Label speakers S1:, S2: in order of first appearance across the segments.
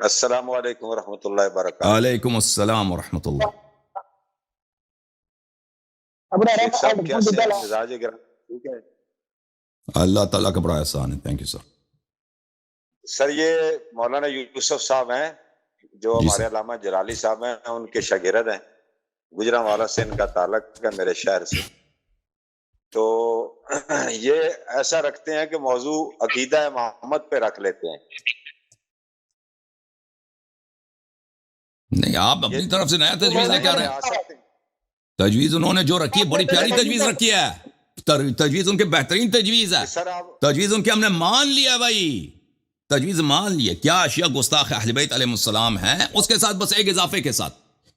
S1: السلام علیکم ورحمۃ اللہ وبرکاتہ۔
S2: علیکم السلام ورحمۃ اللہ۔
S1: شیخ صاحب کیسے ہیں؟ مزاج گرم ٹھیک ہے؟
S2: اللہ تعالیٰ کا بڑا احسان ہے، تھینک یو سر۔
S1: سر یہ مولانا یوسف صاحب ہیں جو ہمارے علامہ جلالی صاحب ہیں، ان کے شاگرد ہیں، گجرانوالہ سے ان کا تعلق ہے، میرے شہر سے۔ تو یہ ایسا رکھتے ہیں کہ موضوع عقیدہ محمد پہ رکھ لیتے ہیں۔
S2: نہیں، آپ اپنی طرف سے نیا تجویز لے کے آ رہے ہیں۔ تجویز انہوں نے جو رکھی ہے بڑی پیاری تجویز رکھی ہے، تجویز ان کے بہترین تجویز ہے، تجویز ان کے ہم نے مان لیا بھائی، تجویز مان لیے۔ کیا اشیاء گستاخ اہل بیت علیہ السلام ہیں، اس کے ساتھ بس ایک اضافے کے ساتھ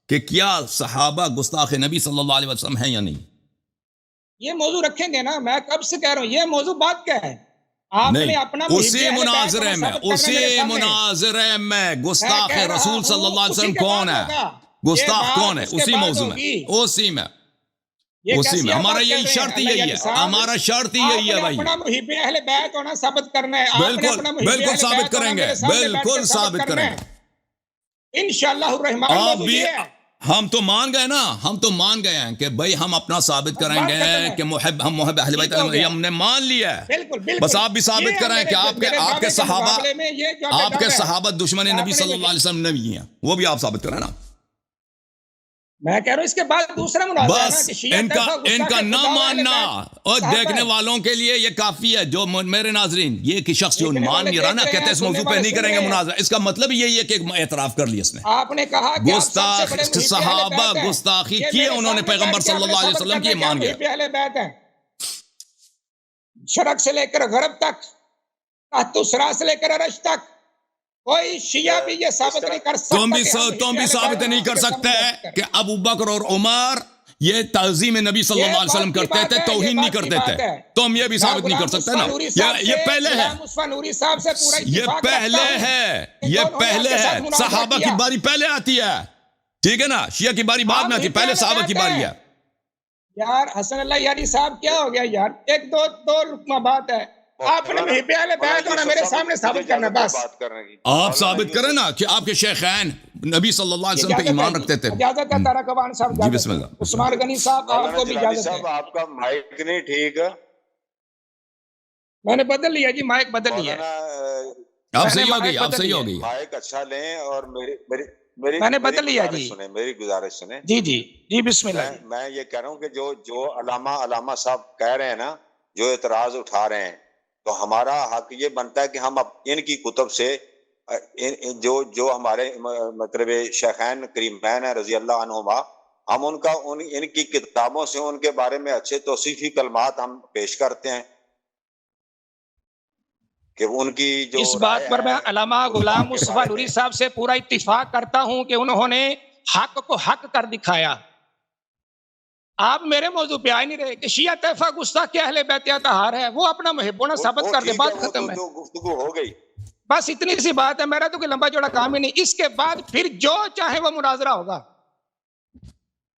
S2: کہ کیا صحابہ گستاخ نبی صلی اللہ علیہ وسلم ہیں یا نہیں۔
S3: یہ موضوع رکھیں گے نا، میں کب سے کہہ رہا ہوں یہ موضوع بات کیا ہے؟ آپ نے اپنا
S2: اسی مناظرے میں گستاخ رسول صلی اللہ علیہ وسلم کون ہے، گستاخ کون ہے، اسی موضوع میں اسی میں ہمارا یہی شرط یہی ہے، ہمارا شرط یہی ہے بھائی۔
S3: اپنا محب اہل بیت ہونا ثابت کرنا ہے،
S2: بالکل ثابت کریں گے، بالکل ثابت کریں گے
S3: انشاءاللہ الرحمن۔
S2: آپ بھی ہم تو مان گئے نا، ہم تو مان گئے ہیں کہ بھائی ہم اپنا ثابت کریں گے کہ ہم محب اہل بیت ہم نے مان لیا ہے۔ بس آپ بھی ثابت کریں کہ آپ کے صحابہ دشمن نبی صلی اللہ علیہ وسلم نبی ہیں، وہ بھی آپ ثابت کریں نا۔
S3: میں کہہ رہا ہوں اس کے بعد دوسرا مناظرہ ہے
S2: بس ان کا نہ ماننا اور دیکھنے والوں کے لیے یہ کافی ہے، جو میرے ناظرین یہ کہ شخص جو مان نہیں رہا نا، کہتے ہیں اس موضوع پہ نہیں کریں گے مناظرہ، اس کا مطلب یہی ہے کہ اعتراف کر لیا اس نے۔
S3: آپ نے کہا
S2: گستاخ صحابہ گستاخی کی انہوں نے پیغمبر صلی اللہ علیہ وسلم کی، مان گیا۔
S3: شرق سے لے کر غرب تک، تسرا سے لے کر عرش تک، کوئی شیعہ بھی یہ ثابت نہیں کر سکتا۔
S2: تم بھی ثابت نہیں کر سکتے کہ ابو بکر اور عمر یہ تعظیم نبی صلی اللہ علیہ وسلم کرتے تھے، توہین نہیں کرتے تھے، تم یہ بھی ثابت نہیں کر سکتے نا۔ یہ پہلے ہے، یہ پہلے ہے، صحابہ کی باری پہلے آتی ہے، ٹھیک ہے نا، شیعہ کی باری بعد میں آتی ہے، پہلے صحابہ کی باری ہے۔
S3: یار حسن اللہ یاری صاحب کیا ہو گیا یار، ایک دو لقمہ بات ہے، آپ نے محب اہل بیت ہونا میرے سامنے ثابت کرنا، بس
S2: آپ ثابت کریں نا کہ آپ کے شیخین نبی صلی اللہ علیہ وسلم پہ ایمان رکھتے تھے۔
S3: اجازت ہے تارا کبان صاحب،
S2: جی بسم اللہ۔
S3: عثمان غنی صاحب آپ کو بھی اجازت ہے۔
S1: آپ کا مائک نہیں ٹھیک،
S3: میں نے بدل لیا جی، مائک بدل لیا،
S2: آپ صحیح ہو گئی، آپ صحیح ہو گئی۔
S1: مائک اچھا لیں اور
S3: میں نے بدل لیا جی،
S1: میری گزارش سنیں
S3: جی جی جی بسم اللہ۔
S1: میں یہ کہہ رہا ہوں کہ جو علامہ صاحب کہہ رہے ہیں نا، جو اعتراض اٹھا رہے ہیں، تو ہمارا حق یہ بنتا ہے کہ ہم ان کی کتب سے جو ہمارے مطلب شیخین کریمین ہیں رضی اللہ عنہما، ہم ان کی کتابوں سے ان کے بارے میں اچھے توصیفی کلمات ہم پیش کرتے ہیں کہ ان کی جو
S3: اس بات پر میں علامہ غلام مصطفیٰ نوری صاحب سے پورا اتفاق کرتا ہوں کہ انہوں نے حق کو حق کر دکھایا۔ آپ میرے موضوع پہ آئے نہیں رہے کہ شیعہ طائفہ گستاخ اہل بیت اطہار ہے، وہ اپنا محب ہونا ثابت کر دے، بات ختم ہے،
S1: گفتگو ہو گئی،
S3: بس اتنی سی بات ہے۔ میرا تو کوئی لمبا چوڑا کام ہی نہیں، اس کے بعد پھر جو چاہے وہ مناظرہ ہوگا۔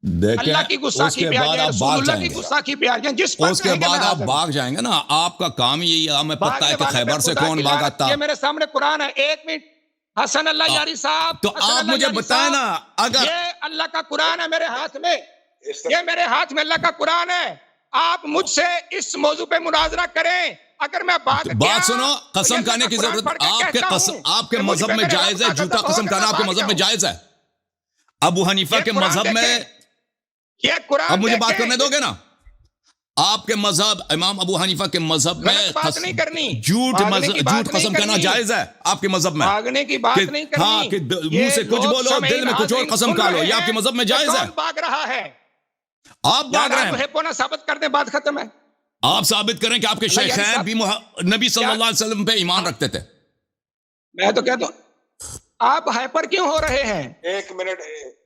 S3: اللہ کی گستاخی پہ آ جائیں، رسول اللہ کی گستاخی پہ آ جائیں، جس پر
S2: اس کے بعد آپ بھاگ جائیں گے نا، آپ کا کام ہی یہی ہے، ہمیں پتہ ہے کہ خیبر سے کون بھاگا۔
S3: یہ میرے سامنے قرآن ہے، ایک منٹ حسن اللہ یاری صاحب،
S2: تو آپ مجھے بتائیں نا، اگر
S3: یہ اللہ کا قرآن ہے میرے ہاتھ میں، یہ میرے ہاتھ میں اللہ کا قرآن ہے، آپ مجھ سے اس موضوع پہ مناظرہ کریں، اگر میں بات
S2: سنو، قسم کھانے کی ضرورت آپ کے مذہب میں جائز ہے، جھوٹا قسم کھانا آپ کے مذہب میں جائز ہے؟ ابو حنیفہ کے مذہب میں، اب مجھے بات کرنے دو گے نا، آپ کے مذہب امام ابو حنیفہ کے مذہب میں جھوٹ قسم کھانا جائز ہے آپ کے مذہب میں؟
S3: بھاگنے کی بات نہیں کرنی،
S2: ہاں کہ منہ سے کچھ بولو دل میں کچھ اور قسم کھا لو، یہ آپ کے مذہب میں جائز ہے؟
S3: بھاگ رہا ہے،
S2: آپ بھاگ رہے ہیں،
S3: ثابت کر دیں، بات ختم ہے۔
S2: آپ ثابت کریں کہ آپ کے شیخین بھی نبی صلی اللہ علیہ وسلم پہ ایمان رکھتے تھے۔
S3: میں تو کہتا ہوں آپ ہائپر کیوں ہو رہے ہیں؟
S1: ایک منٹ،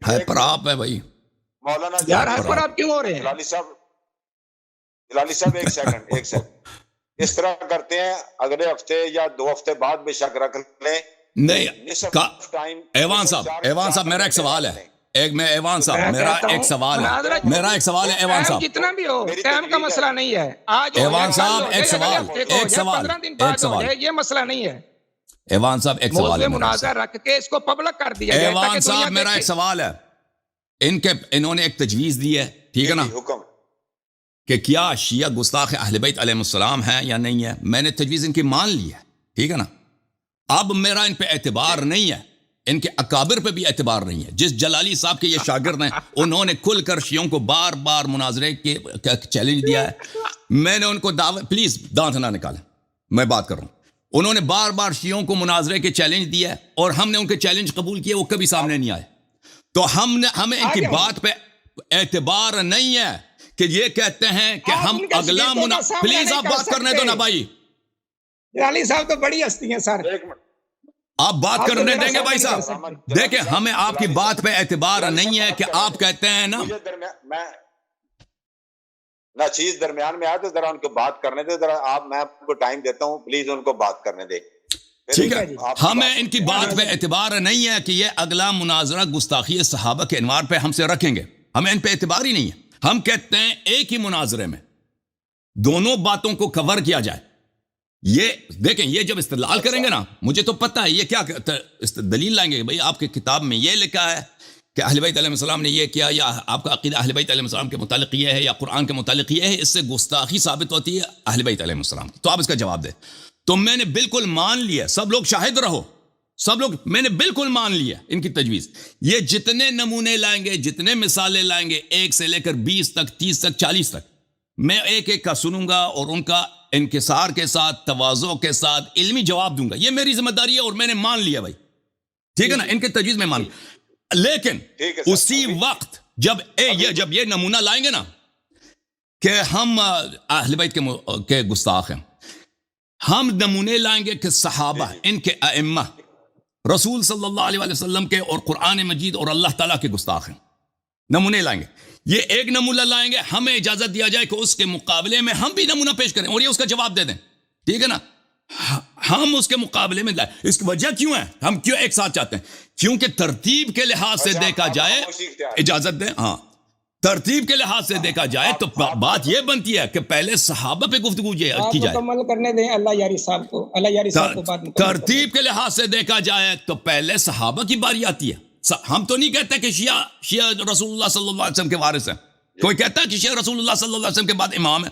S2: ہائپر آپ ہے بھائی
S1: مولانا
S3: یار، ہائپر آپ کیوں ہو رہے ہیں؟
S1: جلالی صاحب ایک سیکنڈ، اس طرح کرتے ہیں، اگلے ہفتے یا 2 ہفتے بعد بے شک رکھ لیں۔
S2: نہیں ایوان صاحب میرا ایک سوال ہے، ایوان صاحب میرا ایک سوال ہے ایوان صاحب،
S3: جتنا بھی ہو ٹائم کا مسئلہ نہیں ہے، آج
S2: ایوان صاحب ایک سوال،
S3: یہ مسئلہ نہیں ہے۔
S2: ایوان صاحب ایک سوال ہے
S3: موضوع
S2: میرا آپ سے۔
S3: مناظر رکھ کے اس کو پبلک کر دیا جائے
S2: ایوان
S3: تاکہ
S2: صاحب
S3: دنیا
S2: میرا ایک
S3: دیکھے۔
S2: سوال ہے، انہوں نے ایک تجویز دی ہے، ٹھیک ہے نا،
S1: حکم
S2: کہ کیا شیعہ گستاخ اہل بیت علیہ السلام ہیں یا نہیں ہے؟ میں نے تجویز ان کی مان لی ہے، ٹھیک ہے نا۔ اب میرا ان پہ اعتبار نہیں ہے، ان کے اکابر پہ بھی اعتبار نہیں ہے۔ جس جلالی صاحب کے یہ شاگرد ہیں، انہوں نے کھل کر شیعوں کو بار بار مناظرے کے چیلنج دیا ہے۔ میں نے ان کو دعوت، پلیز دانت نہ نکالیں، میں بات کر رہا ہوں۔ انہوں نے بار بار شیعوں کو مناظرے کے چیلنج دیا ہے، اور ہم نے ان کے چیلنج قبول کیے، وہ کبھی سامنے نہیں آئے۔ تو ہمیں ان کی بات پہ اعتبار نہیں ہے کہ یہ کہتے ہیں کہ ہم اگلا پلیز آپ بات کرنے دو نا بھائی،
S3: جلالی صاحب تو بڑی ہستی ہیں سر،
S2: آپ بات کرنے دیں گے بھائی صاحب؟ دیکھیں ہمیں آپ کی بات پہ اعتبار نہیں ہے کہ آپ کہتے ہیں نا
S1: میں نہ چیز درمیان میں آئے تو ذرا ان کو بات کرنے دے، ذرا آپ، میں آپ کو ٹائم دیتا ہوں، پلیز ان کو بات کرنے دے،
S2: ٹھیک ہے۔ ہمیں ان کی بات پہ اعتبار نہیں ہے کہ یہ اگلا مناظرہ گستاخی صحابہ کے عنوان پہ ہم سے رکھیں گے، ہمیں ان پہ اعتبار ہی نہیں ہے۔ ہم کہتے ہیں ایک ہی مناظرے میں دونوں باتوں کو کور کیا جائے۔ یہ دیکھیں، یہ جب استدلال کریں گے نا، مجھے تو پتہ ہے یہ کیا دلیل لائیں گے، بھئی آپ کی کتاب میں یہ لکھا ہے کہ اہل بیت علیہ السلام نے یہ کیا، یا آپ کا عقیدہ اہل بیت علیہ السلام کے متعلق یہ ہے، یا قرآن کے متعلق یہ ہے، اس سے گستاخی ثابت ہوتی ہے اہل بیت علیہ السلام کی۔ تو آپ اس کا جواب دیں۔ تو میں نے بالکل مان لیا، سب لوگ شاہد رہو، سب لوگ، میں نے بالکل مان لیا ان کی تجویز۔ یہ جتنے نمونے لائیں گے، جتنے مثالیں لائیں گے، 1 سے لے کر 20 تک، 30 تک، 40 تک، میں ایک ایک کا سنوں گا اور ان کا انکسار کے ساتھ، تواضع کے ساتھ علمی جواب دوں گا۔ یہ میری ذمہ داری ہے اور میں نے مان لیا بھائی، ٹھیک ہے نا، ان کے تجویز میں مان لیا۔ لیکن اسی وقت جب یہ نمونہ لائیں گے نا کہ ہم اہل بیت کے گستاخ ہیں، ہم نمونے لائیں گے کہ صحابہ، ان کے ائمہ، رسول صلی اللہ علیہ وسلم کے اور قرآن مجید اور اللہ تعالیٰ کے گستاخ ہیں، نمونے لائیں گے۔ یہ ایک نمونہ لائیں گے، ہمیں اجازت دیا جائے کہ اس کے مقابلے میں ہم بھی نمونہ پیش کریں اور یہ اس کا جواب دے دیں، ٹھیک ہے نا۔ ہم اس کے مقابلے میں لائیں۔ اس کی وجہ کیوں ہے، ہم کیوں ایک ساتھ چاہتے ہیں؟ کیونکہ ترتیب کے لحاظ سے دیکھا جائے، اجازت دیں، ہاں، ترتیب کے لحاظ سے دیکھا جائے تو بات یہ بنتی ہے کہ پہلے صحابہ پہ گفتگو کی جائے۔
S3: مکمل کرنے دیں اللہ یاری صاحب کو، اللہ یاری صاحب کو بات مکمل
S2: ترتیب کے لحاظ سے دیکھا جائے تو پہلے صحابہ کی باری آتی ہے۔ ہم تو نہیں کہتے کہ شیعہ رسول اللہ صلی اللہ علیہ وسلم کے وارث ہیں۔ کوئی کہتا ہے کہ شیعہ رسول اللہ صلی اللہ علیہ وسلم کے بعد امام ہے؟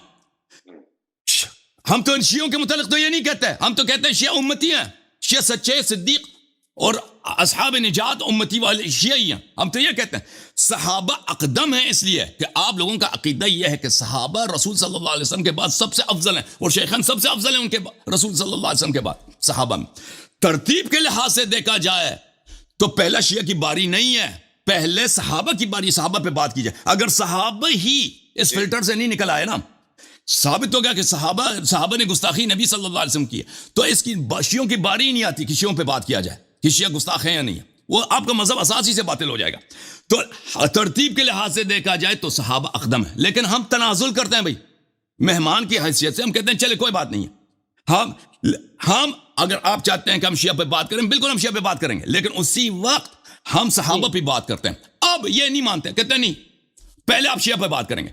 S2: ہم تو ان شیعوں کے متعلق تو یہ نہیں کہتے، ہم تو کہتے ہیں شیعہ امتی ہیں، شیعہ سچے صدیق اور اصحاب نجات امتی والے شیعہ ہی ہیں، ہم تو یہ کہتے ہیں۔ صحابہ اقدم ہیں اس لیے کہ آپ لوگوں کا عقیدہ یہ ہے کہ صحابہ رسول صلی اللہ علیہ وسلم کے بعد سب سے افضل ہیں، اور شیخان سب سے افضل ہیں ان کے رسول صلی اللہ علیہ وسلم کے بعد صحابہ میں۔ ترتیب کے لحاظ سے دیکھا جائے تو پہلا شیعہ کی باری نہیں ہے، پہلے صحابہ کی باری، صحابہ پہ بات کی جائے۔ اگر صحابہ ہی اس فلٹر سے نہیں نکل آئے نا، ثابت ہو گیا کہ صحابہ نے گستاخی نبی صلی اللہ علیہ وسلم کی ہے، تو اس کی شیعوں کی باری ہی نہیں آتی کہ شیعوں پہ بات کیا جائے کہ شیعہ گستاخ ہیں یا نہیں ہے، وہ آپ کا مذہب اساسی سے باطل ہو جائے گا۔ تو ترتیب کے لحاظ سے دیکھا جائے تو صحابہ اقدم ہیں، لیکن ہم تنازل کرتے ہیں بھائی، مہمان کی حیثیت سے ہم کہتے ہیں چلے کوئی بات نہیں ہے، ہم اگر آپ چاہتے ہیں کہ ہم شیعہ پہ بات کریں، بالکل ہم شیعہ پہ بات کریں گے، لیکن اسی وقت ہم صحابہ پہ بات کرتے ہیں۔ اب یہ نہیں مانتے، کہتے ہیں نہیں، پہلے آپ شیعہ پہ بات کریں گے۔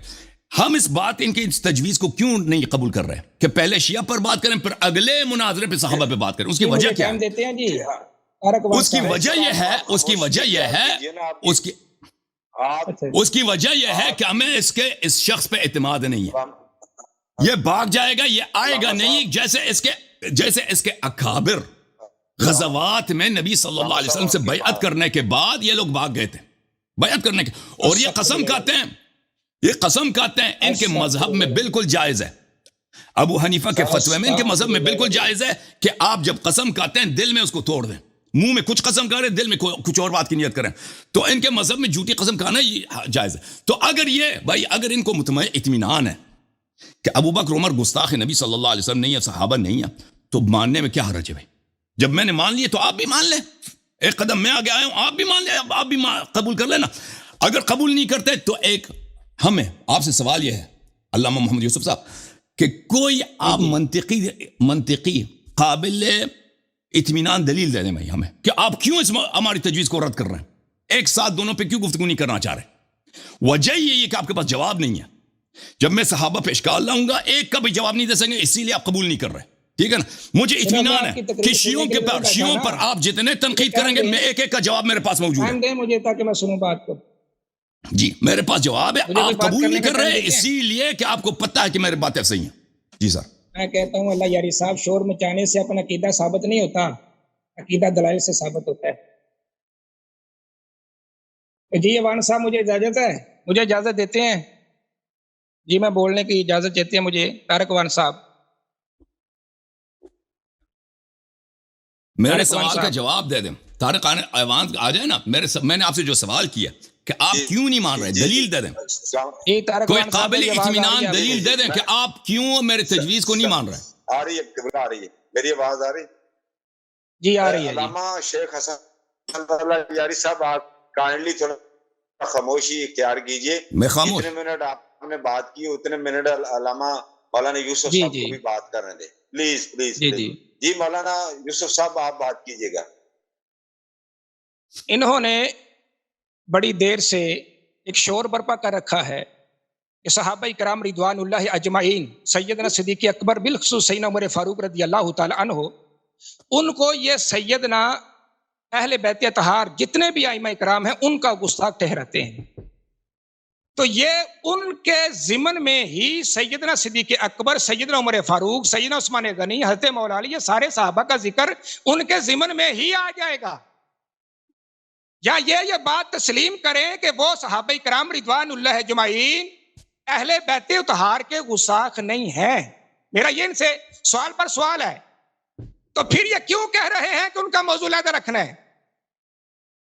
S2: ہم اس بات، ان کی اس تجویز کو کیوں نہیں قبول کر رہے کہ پہلے شیعہ پر بات کریں پھر اگلے مناظرے پہ صحابہ پہ بات کریں؟ اس کی وجہ کیا ہے؟
S3: دیتے ہیں جی،
S2: اس کی وجہ یہ ہے اس کی وجہ یہ ہے کہ ہمیں اس شخص پہ اعتماد نہیں ہے۔ یہ بھاگ جائے گا، یہ آئے گا نہیں، جیسے اس کے اکابر غزوات میں نبی صلی اللہ علیہ وسلم سے بیعت کرنے کے بعد یہ لوگ بھاگ گئے تھے بیعت کرنے کے، اور یہ قسم کہتے ہیں ان کے مذہب میں بالکل جائز ہے، ابو حنیفہ کے فتوے میں ان کے مذہب میں بالکل جائز ہے کہ آپ جب قسم کھاتے ہیں دل میں اس کو توڑ دیں، منہ میں کچھ قسم کریں، دل میں کچھ اور بات کی نیت کریں، تو ان کے مذہب میں جھوٹی قسم کھانا جائز ہے۔ تو اگر ان کو اطمینان ہے کہ ابو بکر عمر گستاخ نبی صلی اللہ علیہ وسلم نہیں ہے، صحابہ نہیں ہے، تو ماننے میں کیا حرج ہے بھائی؟ جب میں نے مان لیے تو آپ بھی مان لیں، ایک قدم میں آگے آیا ہوں، آپ بھی مان لیں، آپ بھی قبول کر لینا۔ اگر قبول نہیں کرتے تو ہمیں آپ سے سوال یہ ہے علامہ محمد یوسف صاحب کہ کوئی آپ منطقی قابل اطمینان دلیل دے دیں بھائی ہمیں کہ آپ کیوں ہماری تجویز کو رد کر رہے ہیں، ایک ساتھ دونوں پہ کیوں گفتگو نہیں کرنا چاہ رہے؟ وجہ یہ ہے کہ آپ کے پاس جواب نہیں ہے۔ جب میں صحابہ پہ اشکال لاؤں گا ایک کا بھی جواب نہیں دے سکیں گے، اسی لیے آپ قبول نہیں کر رہے۔ ٹھیک ہے نا. مجھے اطمینان ہے کہ شیعوں پر آپ جتنے تنقید کریں گے میں ایک ایک کا جواب میرے پاس موجود ہے.
S3: ٹائم دیں مجھے تاکہ میں سنوں بات کو.
S2: جی میرے پاس جواب ہے. آپ قبول نہیں کر رہے اسی لیے کہ آپ کو پتہ ہے کہ میری باتیں صحیح ہیں. جی سر
S3: میں کہتا ہوں اللہ یاری صاحب شور مچانے سے اپنا عقیدہ ثابت نہیں ہوتا, عقیدہ دلائل سے ثابت ہوتا ہے. جی ایوان صاحب مجھے اجازت ہے, مجھے اجازت دیتے ہیں جی, میں بولنے کی اجازت دیتے ہیں مجھے طارق وان صاحب.
S2: میرے سوال کا جواب دے دیں. طارق ایوان آ جائے نا. میں نے آپ سے جو سوال کیا کہ آپ کیوں نہیں مان رہے, دلیل دے دیں. کوئی قابل اطمینان دلیل دے دیں کہ آپ کیوں میرے تجویز کو نہیں مان رہے.
S1: آ رہی ہے میری آواز آ رہی؟
S3: جی آ رہی ہے.
S1: علامہ شیخ حسن یاری صاحب آپ کائنڈلی تھوڑا خاموشی اختیار کیجئے.
S2: میں خاموش.
S1: جتنے منٹ آپ نے بات کی اتنے منٹ علامہ مولانا یوسف صاحب کو بھی بات کرنے دیں پلیز پلیز. جی مولانا یوسف صاحب آپ بات کیجئے گا.
S3: انہوں نے بڑی دیر سے ایک شور برپا کر رکھا ہے کہ صحابہ کرام رضوان اللہ اجمعین, سیدنا صدیق اکبر بالخصوص سیدنا عمر فاروق رضی اللہ تعالی عنہ, ان کو یہ سیدنا اہل بیت اطہار جتنے بھی ائمہ کرام ہیں ان کا گستاخ ٹھہراتے ہیں. تو یہ ان کے ضمن میں ہی سیدنا صدیق اکبر, سیدنا عمر فاروق, سیدنا عثمان غنی, حضرت مولا علی, یہ سارے صحابہ کا ذکر ان کے ضمن میں ہی آ جائے گا. یا یہ بات تسلیم کریں کہ وہ صحابہ کرام رضوان اللہ اجمعین اہل بیت اطہار کے گستاخ نہیں ہیں. میرا یہ ان سے سوال پر سوال ہے. تو پھر یہ کیوں کہہ رہے ہیں کہ ان کا موضوع علیحدہ رکھنا ہے,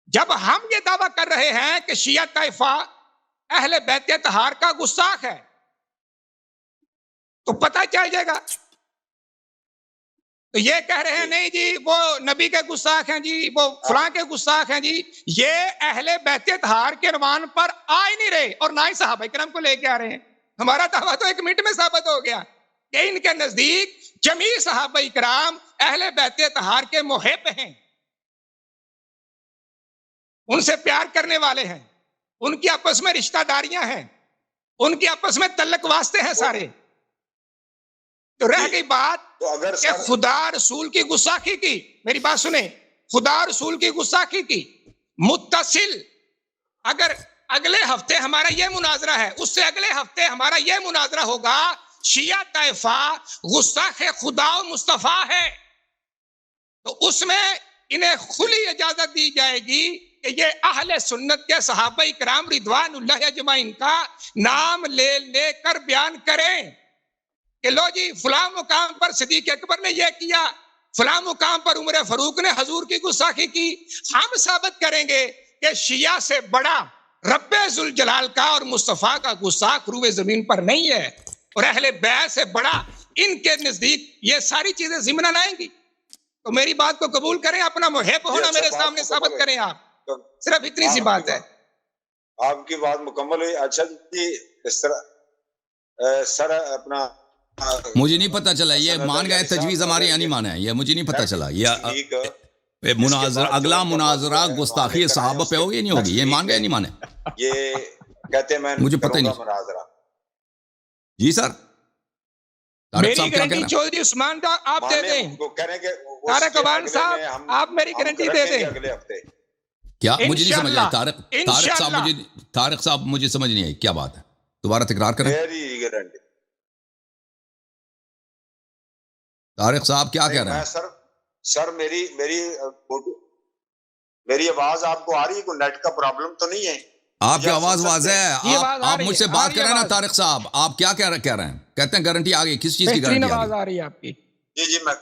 S3: جب ہم یہ دعویٰ کر رہے ہیں کہ شیعہ طائفہ اہل بیت اطہار کا گستاخ ہے, تو پتہ چل جائے گا. تو یہ کہہ رہے ہیں نہیں جی وہ نبی کے گستاخ ہیں, جی وہ فلاں کے گستاخ ہیں. جی یہ اہل بیت اطہار کے عنوان پر آ ہی نہیں رہے اور نہ ہی صحابہ کرام کو لے کے آ رہے ہیں. ہمارا دعویٰ تو ایک منٹ میں ثابت ہو گیا کہ ان کے نزدیک جمیع صحابہ کرام اہل بیت اطہار کے محب ہیں, ان سے پیار کرنے والے ہیں, ان کی آپس میں رشتہ داریاں ہیں, ان کی آپس میں تعلق واسطے ہیں سارے. تو رہ گئی بات کہ خدا رسول کی گستاخی کی, میری بات سنیں, خدا رسول کی گستاخی کی متصل اگر اگلے ہفتے ہمارا یہ مناظرہ ہے, اس سے اگلے ہفتے ہمارا یہ مناظرہ ہوگا شیعہ طائفہ گستاخ خدا و مصطفیٰ ہے, تو اس میں انہیں کھلی اجازت دی جائے گی کہ یہ اہل سنت کے صحابہ کرام رضوان اللہ اجمعین کا نام لے کر بیان کریں کہ لو جی فلاں مقام پر صدیق اکبر نے یہ کیا, فلاں مقام پر عمر فاروق نے حضور کی گستاخی کی. ہم ثابت کریں گے کہ شیعہ سے بڑا رب ذوالجلال کا اور مصطفیٰ کا گستاخ روئے زمین پر نہیں ہے, اور اہل بیت سے بڑا ان کے نزدیک یہ ساری چیزیں ضمن آئیں گی. تو میری بات کو قبول کریں, اپنا محب ہونا میرے سامنے ثابت کریں. آپ صرف اتنی سی بات ہے.
S1: آپ کی بات مکمل ہوئی. اچھا جی اس طرح سر اپنا
S2: مجھے نہیں پتا چلا یہ مان گئے تجویز ہماری یا نہیں مانا ہے, یہ مجھے نہیں پتا چلا. یہ مناظرہ اگلا مناظرہ گستاخی صحابہ پہ ہوگی نہیں ہوگی, یہ مان گئے نہیں مانے,
S1: یہ کہتے ہیں میں
S2: مجھے پتہ نہیں.
S1: مناظرہ
S2: جی سر
S3: میری گارنٹی چودھری عثمان کا آپ دے دیں. طارق وان صاحب آپ میری گارنٹی دے دیں.
S2: کیا مجھے نہیں سمجھ آئی طارق صاحب مجھے سمجھ نہیں آئی کیا بات ہے, دوبارہ تکرار کریں. طارق صاحب کیا کہہ رہے ہیں؟
S1: سر میری آواز آپ کو آ رہی ہے, کوئی نیٹ کا پرابلم تو نہیں ہے؟
S2: آپ کی آواز واضح ہے. آپ مجھ سے بات کر رہے ہیں نا طارق صاحب, آپ کیا کہہ رہے ہیں؟ کہتے ہیں گارنٹی آ گئی, کس چیز کی گارنٹی
S3: آ رہی ہے آپ کی؟
S1: جی میں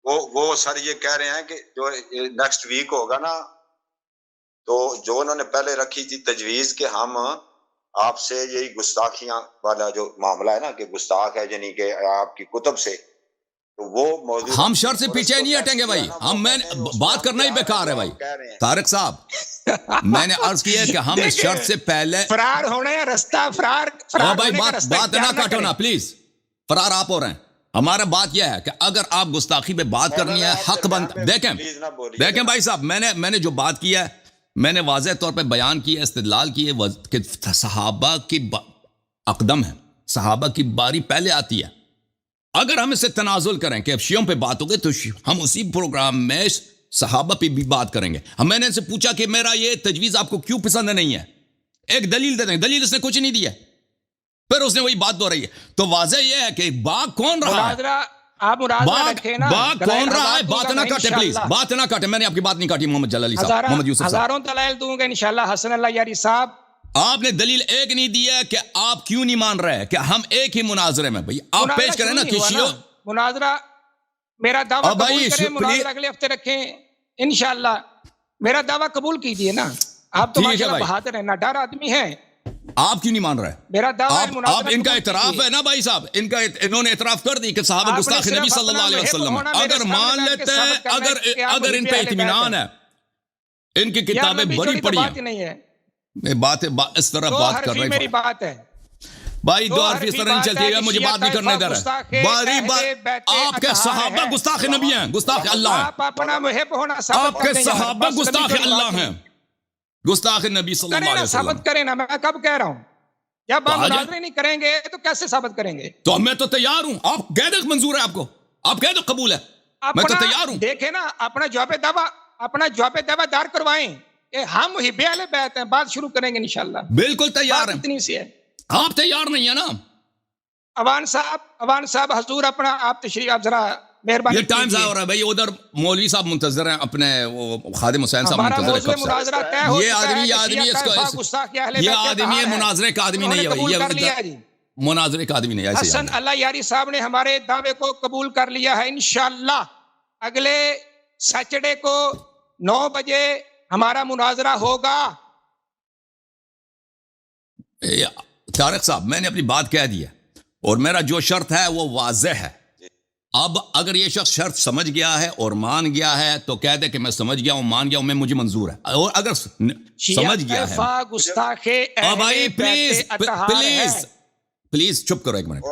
S1: وہ سر یہ کہہ رہے ہیں کہ جو نیکسٹ ویک ہوگا نا, تو جو انہوں نے پہلے رکھی تھی تجویز کہ ہم آپ سے یہی گستاخیاں والا جو معاملہ ہے نا کہ گستاخ ہے یعنی کہ آپ کی کتب سے, تو وہ موضوع
S2: ہم شرط سے پیچھے نہیں ہٹیں گے بھائی. میں بات کرنا ہی بیکار ہے بھائی. طارق صاحب میں نے عرض کیا کہ ہم اس شرط سے پہلے
S3: فرار ہونے رستہ فرار
S2: بھائی بات نہ کاٹو نا پلیز. فرار آپ ہو رہے ہیں. ہمارا بات یہ ہے کہ اگر آپ گستاخی پہ بات کرنی ہے حق بند. دیکھیں بھائی صاحب, میں نے جو بات کیا ہے میں نے واضح طور پہ بیان کیا, استدلال کیے کہ صحابہ کی اقدم ہے, صحابہ کی باری پہلے آتی ہے. اگر ہم اس سے تنازل کریں کہ اب شیعوں پہ بات ہو گئی تو ہم اسی پروگرام میں صحابہ پہ بھی بات کریں گے. میں نے ان سے پوچھا کہ میرا یہ تجویز آپ کو کیوں پسند نہیں ہے, ایک دلیل دے دیں. دلیل اس نے کچھ نہیں دی ہے, پھر اس نے وہی بات دو رہی ہے. تو واضح یہ ہے کہ باغ کون رہا ہے, باغ کون رہا ہے. بات نہ کاٹے پلیز, بات نہ کاٹے. میں نے آپ کی بات نہیں کاٹی محمد جلال علی صاحب, محمد یوسف صاحب.
S3: ہزاروں دلائل دوں گا انشاءاللہ حسن اللہ یاری صاحب.
S2: آپ نے دلیل ایک نہیں دیا کہ آپ کیوں نہیں مان رہے کہ ہم ایک ہی مناظرے میں. بھائی آپ پیش کریں نا کہ شیعوں
S3: مناظرہ, میرا دعویٰ قبول کریں, مناظرہ اگلے ہفتے رکھیں انشاءاللہ. میرا دعویٰ قبول کیجئے نا. آپ تو ماشاءاللہ بہادر ہیں, نہ ڈر آدمی ہیں.
S2: آپ کیوں نہیں مان رہے؟
S3: میرا دعویٰ
S2: آپ ان کا اعتراف ہے نا بھائی صاحب, انہوں نے اعتراف کر دی کہ صحابہ گستاخ نبی صلی اللہ علیہ وسلم. اگر مان لیتے ہیں, اگر ان پہ اطمینان ہے, ان کی کتابیں بڑی پڑی ہیں. میں بات اس طرح بات کر رہے ہیں.
S3: میری بات ہے
S2: بھائی, دو حرفی اس طرح نہیں چلتی ہے, مجھے بات نہیں کرنے دے رہے. باری بات آپ کے صحابہ گستاخ نبی ہیں, گستاخ اللہ ہیں.
S3: آپ اپنا محب ہونا
S2: آپ کے صحابہ گستاخ اللہ ہیں, گستاخ نبی صلی اللہ علیہ وسلم.
S3: ثابت کریں نا, میں کب کہہ رہا ہوں. جب آپ مناظرے نہیں کریں گے تو کیسے ثابت کریں گے؟
S2: تو میں تو تیار ہوں. آپ کہہ دیں منظور ہے آپ کو, آپ کہہ دو قبول ہے, میں تو تیار ہوں.
S3: دیکھیں نا, اپنا جواب دعویٰ دار کروائیں کہ ہم محب اہل بیت ہیں, بات شروع کریں گے انشاءاللہ.
S2: بالکل تیار ہیں.
S3: اتنی سی ہے.
S2: آپ تیار نہیں ہے نا
S3: اوان صاحب حضور اپنا آپ تشریف, آپ ذرا مہربانی.
S2: یہ ٹائم ضائع ہو رہا ہے بھائی, ادھر مولوی صاحب منتظر ہیں, اپنے خادم حسین صاحب منتظر ہیں. یہ آدمی مناظرے کا آدمی نہیں ہے, مناظرے کا آدمی نہیں ہے.
S3: حسن اللہ یاری صاحب نے ہمارے دعوے کو قبول کر لیا ہے انشاءاللہ. اگلے سیٹرڈے کو 9 بجے ہمارا مناظرہ ہوگا.
S2: طارق صاحب, میں نے اپنی بات کہہ دی ہے اور میرا جو شرط ہے وہ واضح ہے. اب اگر یہ شخص شرط سمجھ گیا ہے اور مان گیا ہے تو کہہ دے کہ میں سمجھ گیا ہوں, مان گیا ہوں, میں مجھے منظور ہے. اور اگر سمجھ گیا ہے, بھائی پلیز چپ کرو ایک منٹ.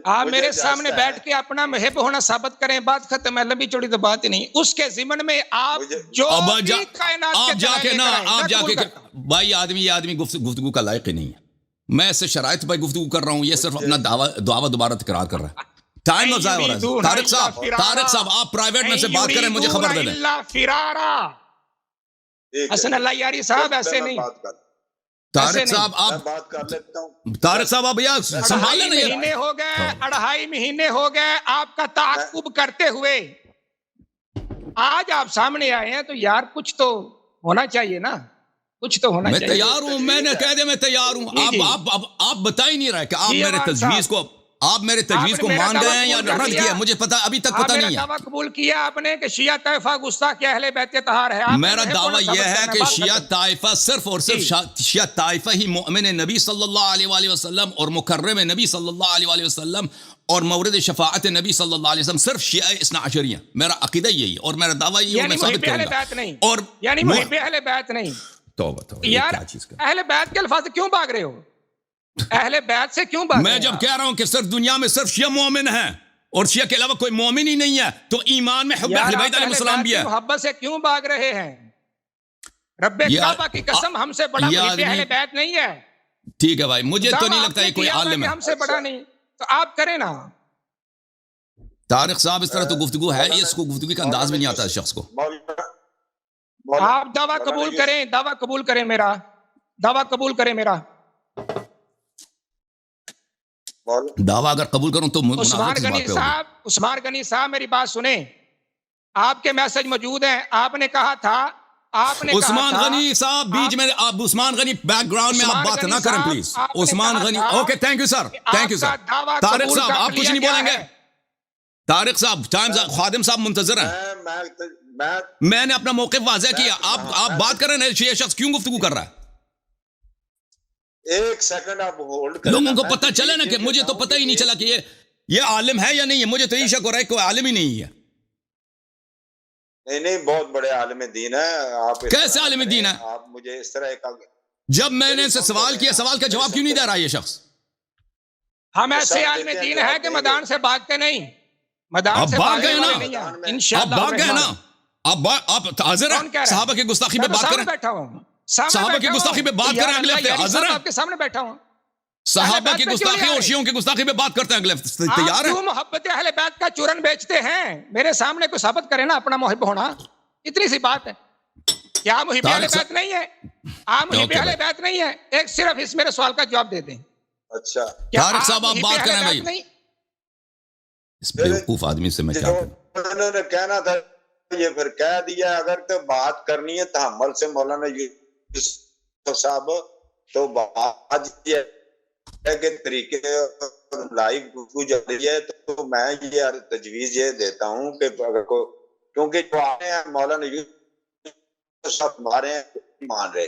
S3: آپ میرے سامنے بیٹھ کے اپنا محب ہونا ثابت کریں, بات ختم ہے. لمبی چوڑی تو بات ہی نہیں. اس کے ضمن میں آپ جو
S2: آپ جا کے نا, آپ جا کے بھائی, یہ آدمی گفتگو کا لائق ہی نہیں ہے. میں اس سے شرائط پہ گفتگو کر رہا ہوں, یہ صرف اپنا دعویٰ دوبارہ تکرار کر رہا ہے. ٹائم ضائع ہو رہا ہے. طارق صاحب آپ پرائیویٹ میں سے بات کریں, مجھے خبر دے دیں.
S3: حسن اللہ یاری صاحب ایسے نہیں.
S2: طارق صاحب آپ بات کر لیتا ہوں. طارق صاحب آپ بھیا سنبھالیں نہیں.
S3: مہینے ہو گئے, 2.5 مہینے ہو گئے آپ کا تعاقب کرتے ہوئے. آج آپ سامنے آئے ہیں تو یار کچھ تو ہونا چاہیے نا, کچھ تو ہونا چاہیے.
S2: میں تیار ہوں, میں نے کہہ دیا میں تیار ہوں. آپ بتا ہی نہیں رہے کہ آپ میرے تجویز کو مان گئے ہیں یا رد کیا. مجھے پتا ابھی تک پتا نہیں ہے.
S3: دعویٰ قبول کیا آپ نے کہ شیعہ طائفہ گستاخ اہل بیت طہار ہے.
S2: میرا دعویٰ یہ ہے کہ شیعہ طائفہ صرف اور صرف شیعہ طائفہ ہی مؤمن نبی صلی اللہ علیہ وآلہ وسلم اور مکرم نبی صلی اللہ علیہ وآلہ وسلم اور مورد شفاعت نبی صلی اللہ علیہ وسلم صرف شیعہ اثنا عشری ہیں. میرا عقیدہ یہی اور میرا دعویٰ یہ ہے, میں ثابت کروں گا. اور
S3: یعنی محب اہل بیت نہیں.
S2: توبہ
S3: یار اہل بیت کے الفاظ کیوں بھاگ رہے ہو؟ اہل بیت سے کیوں بھاگ؟
S2: میں جب کہہ رہا ہوں کہ صرف دنیا میں صرف شیعہ مومن ہیں اور شیعہ کے علاوہ کوئی مومن ہی نہیں ہے, تو ایمان میں حب اہل بیت علیہ السلام بھی ہے.
S3: محبت سے کیوں بھاگ رہے ہیں؟ رب کعبہ کی قسم ہم سے بڑا محب اہل بیت نہیں ہے.
S2: ٹھیک ہے بھائی, مجھے تو نہیں لگتا یہ کوئی عالم ہے.
S3: ہم سے بڑا نہیں تو آپ کریں نا.
S2: طارق صاحب اس طرح تو گفتگو ہے, اس کو گفتگو کا انداز بھی نہیں آتا اس شخص کو.
S3: آپ دعویٰ قبول کریں, دعویٰ قبول کریں میرا, دعویٰ قبول کریں میرا.
S2: دعویٰ اگر قبول کروں تو
S3: عثمان غنی صاحب میری بات سنیں. آپ کے میسج موجود ہیں. آپ نے کہا تھا
S2: عثمان غنی صاحب بیچ میں, آپ عثمان غنی بیک گراؤنڈ میں آپ بات نہ کریں please. Usman Ghani, okay, thank you sir, thank you sir. Tariq صاحب آپ کچھ نہیں بولیں گے؟ طارق صاحب ٹائم, خادم صاحب منتظر ہیں. میں نے اپنا موقف واضح کیا, آپ بات کر رہے ہیں. یہ شخص کیوں گفتگو کر رہا ہے؟
S1: ایک سیکنڈ آپ ہولڈ کریں.
S2: لوگوں کو پتہ چلے نا, کہ مجھے تو پتہ ہی نہیں چلا کہ یہ عالم ہے یا نہیں ہے. مجھے تو یہ شک ہو رہا ہے کہ کوئی عالم ہی نہیں ہے.
S1: نہیں, بہت بڑے عالم دین ہے. آپ
S2: کیسے عالم دین ہے؟
S1: آپ مجھے اس طرح
S2: جب میں نے سے سوال کیا, سوال کا جواب کیوں نہیں دے رہا یہ شخص؟
S3: ہم ایسے عالم دین ہے کہ میدان سے بھاگتے نہیں. میدان سے
S2: بھاگ گئے نا, آپ بھاگ گئے نا. آپ حاضر ہیں صحابہ کی گستاخی پہ بات کریں؟
S3: بیٹھا ہوں,
S2: صحابہ کی گستاخی پہ بات کریں اگلے ہفتے. حاضر ہیں
S3: آپ کے سامنے بیٹھا ہوں.
S2: صحابہ کی گستاخی اور شیعوں کی گستاخی پہ بات کرتے ہیں اگلے. تیار ہے؟
S3: محبت اہل بیت کا چورن بیچتے ہیں، میرے سامنے کو ثابت کرے نا اپنا محب ہونا. اتنی سی بات ہے. کیا محب اہل بیت نہیں ہے؟ آپ محب اہل بیت نہیں ہے؟ ایک صرف اس میرے سوال کا جواب دے دیں.
S1: اچھا
S2: طارق صاحب آپ بات کریں بھائی. اس بیوقوف آدمی سے میں کیا کروں؟
S1: انہوں نے کہنا تھا یہ پھر کہہ دیا. اگر تو بات کرنی ہے تحمل سے مولانا یوسف صاحب، تو بات یہ ہے کہ طریقے لائیو گفتگو جب رہی ہے تو میں یہ تجویز یہ دیتا ہوں کہ اگر کو کیونکہ جو آئے ہیں مولانا یوسف صاحب ہمارے ہیں مان رہے،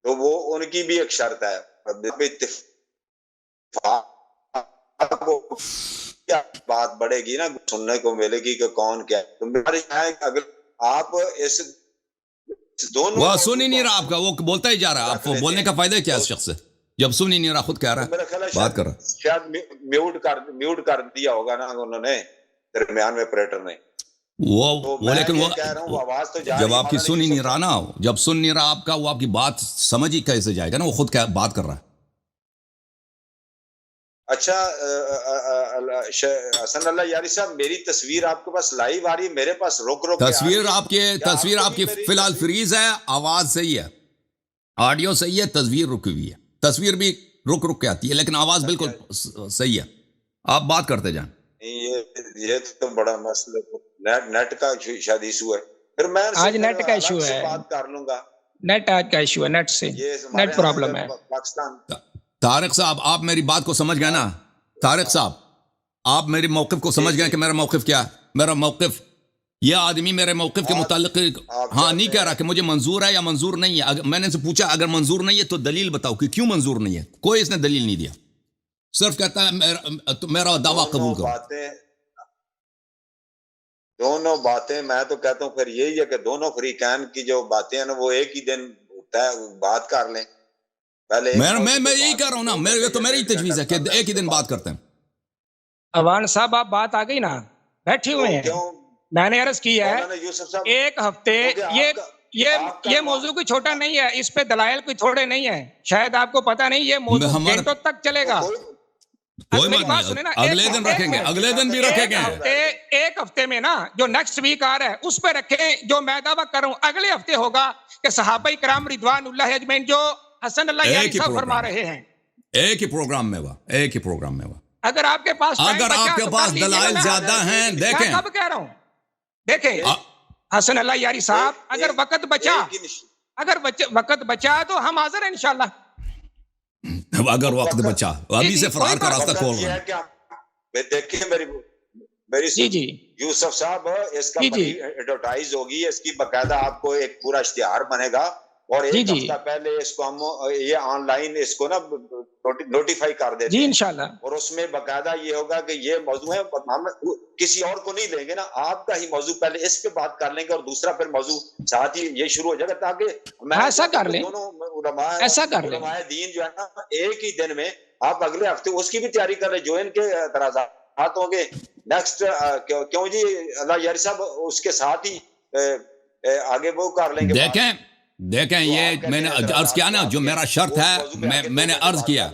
S1: تو وہ ان کی بھی ایک شرط ہے بات بڑھے گی نا، سننے کو ملے گی کہ کون کیا. تو میری اگر آپ اس دونوں
S2: وہ سن ہی نہیں رہا آپ کا، وہ بولتا ہی جا رہا ہے. آپ کو بولنے کا فائدہ کیا اس شخص سے جب سن ہی نہیں رہا، خود کہہ رہا ہے بات کر رہا.
S1: شاید میوٹ کر دیا ہوگا نا انہوں نے درمیان میں آپریٹر نے.
S2: وہ لیکن وہ جب آپ کی سن ہی نہیں رہا نا، جب سن نہیں رہا آپ کا، وہ آپ کی بات سمجھ ہی کیسے جائے گا نا، وہ خود کیا بات کر رہا ہے.
S1: اچھا حسن اللہ یاری صاحب، میری تصویر آپ کے پاس لائیو آ رہی ہے؟ میرے پاس رک
S2: تصویر آپ کی فی الحال فریز ہے. آواز صحیح ہے، آڈیو صحیح ہے، تصویر رکی ہوئی ہے. تصویر بھی رک کے آتی ہے لیکن آواز بالکل صحیح ہے. آپ بات کرتے جائیں.
S1: یہ تو بڑا مسئلہ نیٹ کا شاید ایشو ہے. پھر میں
S3: آج نیٹ کا ایشو ہے،
S1: بات کر لوں گا.
S3: نیٹ آج کا ایشو ہے، نیٹ سے نیٹ پرابلم ہے.
S1: پاکستان
S2: طارق صاحب آپ میری بات کو سمجھ گئے نا؟ طارق صاحب آپ میری موقف کو سمجھ گئے کہ میرا موقف کیا ہے؟ میرا موقف، یہ آدمی میرے موقف کے متعلق ہاں نہیں کہہ رہا کہ مجھے منظور ہے یا منظور نہیں ہے. میں نے سے پوچھا اگر منظور نہیں ہے تو دلیل بتاؤ کہ کیوں منظور نہیں ہے. کوئی اس نے دلیل نہیں دیا، صرف کہتا ہے میرا دعویٰ قبول کرو.
S1: دونوں باتیں میں تو کہتا ہوں پھر یہی ہے کہ دونوں فریقین کی جو باتیں ہیں نا وہ ایک ہی دن بات کر لیں.
S2: میں یہی کہہ رہا ہوں نا، یہ تو میری تجویز ہے کہ ایک ہی دن بات کرتے ہیں.
S3: اوان صاحب آپ بات آ گئی نا، بیٹھے ہوئے ہیں. میں نے عرض کی ہے ایک ہفتے، یہ موضوع کوئی چھوٹا نہیں ہے، اس پہ دلائل کوئی تھوڑے نہیں ہے. شاید آپ کو پتا نہیں یہ موضوع گھنٹوں تک چلے گا.
S2: کوئی بات نہیں، اگلے دن رکھیں گے، اگلے دن بھی رکھیں گے.
S3: ایک ہفتے میں نا جو نیکسٹ ویک آ رہا ہے اس پہ رکھیں. جو میں دعویٰ کر رہا ہوں اگلے ہفتے ہوگا کہ صحابہ کرام رضوان اللہ اجمعین جو حسن اللہ یاری صاحب فرما رہے ہیں،
S2: ایک ہی پروگرام میں ہوا، ایک ہی پروگرام میں ہوا.
S3: اگر آپ کے پاس
S2: دلائل زیادہ ہیں دیکھیں.
S3: کب کہہ رہا ہوں دیکھیں حسن اللہ یاری صاحب، اگر وقت بچا تو ہم حاضر ہیں انشاءاللہ.
S2: اگر وقت بچا ابھی سے فرار کا راستہ کھول رہا ہے.
S1: دیکھیں میری یوسف صاحب، اس کا ایڈورٹائز ہوگی، اس کی باقاعدہ آپ کو ایک پورا اشتہار بنے گا اور ایک ہفتہ پہلے اس کو ہم یہ آن لائن اس کو نا نوٹیفائی کر دیتے ہیں
S3: انشاءاللہ. اور
S1: اس میں باقاعدہ یہ ہوگا کہ یہ موضوع ہے، ہم کسی اور کو نہیں لیں گے نا، آپ کا ہی موضوع پہلے اس پہ بات کر لیں گے اور دوسرا پھر موضوع ساتھ ہی یہ شروع ہو جائے گا، تاکہ
S3: ایسا کر لیں،
S1: علماء دین جو ہے نا ایک ہی دن میں. آپ اگلے ہفتے اس کی بھی تیاری کر لیں جو ان کے اعتراضات ہوں گے نیکسٹ. کیوں جی اللہ یاری صاحب اس کے ساتھ ہی آگے وہ کر لیں گے.
S2: دیکھیں یہ میں نے عرض کیا نا، جو میرا شرط ہے میں نے عرض کیا.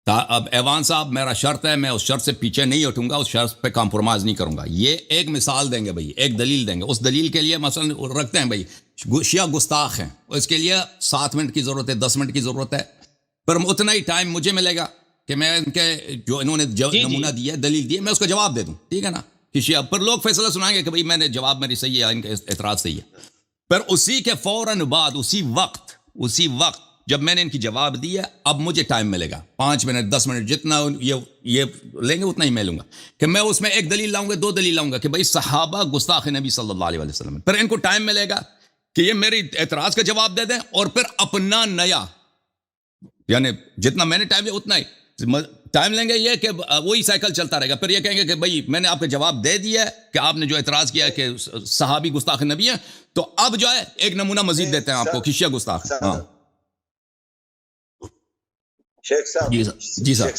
S2: اب ایوان صاحب میرا شرط ہے، میں اس شرط سے پیچھے نہیں ہٹوں گا، اس شرط پہ کمپرومائز نہیں کروں گا. یہ ایک مثال دیں گے بھائی، ایک دلیل دیں گے. اس دلیل کے لیے مثلا رکھتے ہیں بھائی شیعہ گستاخ ہیں، اس کے لیے 7 منٹ کی ضرورت ہے، 10 منٹ کی ضرورت ہے، پر اتنا ہی ٹائم مجھے ملے گا کہ میں ان کے جو انہوں نے نمونہ دیا ہے، دلیل دی ہے، میں اس کا جواب دے دوں. ٹھیک ہے نا؟ کہ شیعہ پر لوگ فیصلہ سنائیں گے کہ بھائی میں نے جواب میری صحیح ہے، ان کا اعتراض صحیح ہے. پر اسی کے فوراً بعد اسی وقت جب میں نے ان کی جواب دی ہے، اب مجھے ٹائم ملے گا 5 منٹ 10 منٹ جتنا یہ لیں گے اتنا ہی میں لوں گا، کہ میں اس میں ایک دلیل لاؤں گا، 2 دلیل لاؤں گا کہ بھائی صحابہ گستاخ نبی صلی اللہ علیہ وسلم. پھر ان کو ٹائم ملے گا کہ یہ میری اعتراض کا جواب دے دیں اور پھر اپنا نیا، یعنی جتنا میں نے ٹائم لیا اتنا ہی ٹائم لیں گے. یہ کہ وہی سائیکل چلتا رہے گا. پھر یہ کہیں گے کہ بھائی میں نے آپ کا جواب دے دیا ہے کہ آپ نے جو اعتراض کیا ہے کہ صحابی گستاخ نبی ہیں، تو اب جو ہے ایک نمونہ مزید دیتے ہیں آپ کو کہ شیعہ گستاخ. ہاں
S1: شیخ صاحب،
S2: جی صاحب،